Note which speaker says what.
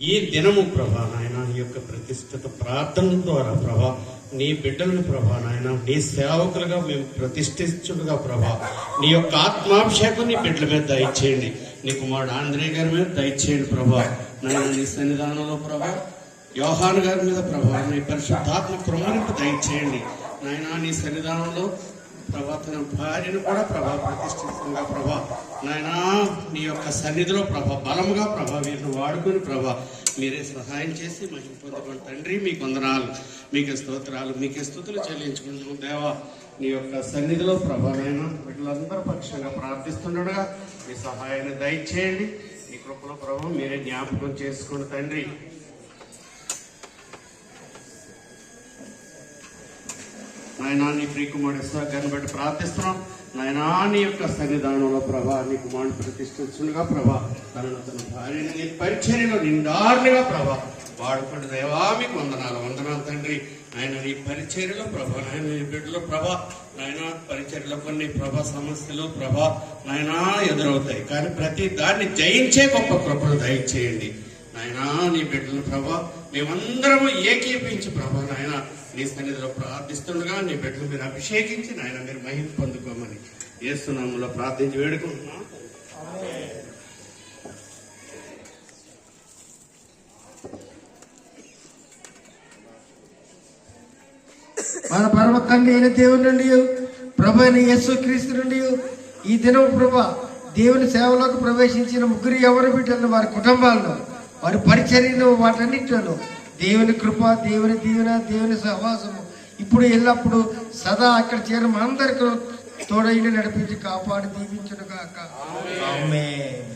Speaker 1: ఈ దినము ప్రభా నాయన నీ యొక్క ప్రతిష్ఠిత ప్రార్థన ద్వారా ప్రభా నీ బిడ్డలను ప్రభా నాయన నీ సేవకులుగా మేము ప్రతిష్ఠించుడుగా ప్రభా నీ యొక్క ఆత్మాభిషేకం నీ బిడ్డల మీద దయచేయండి. నీ కుమారుడు ఆంధ్రే గారి మీద దయచేయండి ప్రభా నాయన. నీ సన్నిధానంలో ప్రభా యోహాను గారి మీద ప్రభా నీ పరిశుద్ధాత్మ కృమనింపు దయచేయండి నాయన. నీ సన్నిధానంలో ప్రభా తన భార్యను కూడా ప్రభా ప్రతిష్ఠితంగా ప్రభా నాయన నీ యొక్క సన్నిధిలో ప్రభా బలముగా ప్రభా వీరిని వాడుకొని ప్రభా మీరే సహాయం చేసి మహిమ పొందుకోండి తండ్రి. మీకు వందనాలు, మీకే స్తోత్రాలు, మీకే స్తుతులు చెల్లించుకుంటున్నాం దేవా. నీ యొక్క సన్నిధిలో ప్రభా నాయన వీళ్ళందరూ పక్షంగా ప్రార్థిస్తుండగా మీ సహాయాన్ని దయచేయండి. నీ కృపలో ప్రభా మీరే జ్ఞాపకం చేసుకోండి తండ్రి. నాయనా నీ ప్రియకుమారుడు గారిని బట్టి ప్రార్థిస్తున్నాం నాయనా. నీ యొక్క సన్నిధానంలో ప్రభా నీ కుమారుడు ప్రతిష్ఠించుగా ప్రభా తనను తన భార్యని నీ పరిచర్యలో నిండారుగా ప్రభా వాడుకుంటు దేవా. మీకు వందనాలు తండ్రి. ఆయన నీ పరిచర్యలో ప్రభా నాయన నీ బిడ్డలో ప్రభా నాయన పరిచర్యలో కొన్ని ప్రభా సమస్యలు ప్రభా నాయన ఎదురవుతాయి, కానీ ప్రతి దాన్ని జయించే గొప్ప కృపను దయచేయండి నాయనా. నీ బిడ్డలు ప్రభా మేమందరము ఏకీపించి ప్రభా నాయన నీ సన్నిధిలో ప్రార్థిస్తుండగా నీ బిడ్డలు మీరు అభిషేకించి నాయన మీరు మహిమ పొందుకోమని యేసు నామములో ప్రార్థించి వేడుకుంటున్నాం.
Speaker 2: మన పరమ తండ్రి అయిన దేవుని నుండి ప్రభు అయిన యేసుక్రీస్తు నుండి ఈ దినం ప్రభా దేవుని సేవలోకి ప్రవేశించిన ముగ్గురు ఎవరు బిడ్డలను వారి కుటుంబాలను వారి పరిచర్యను వాటన్నిటిలో దేవుని కృప, దేవుని దీవెన, దేవుని సహవాసము ఇప్పుడు ఎల్లప్పుడు సదా అక్కడ చేరిన మా అందరికీ తోడైన నడిపించి కాపాడి దీవించును గాక. ఆమేన్.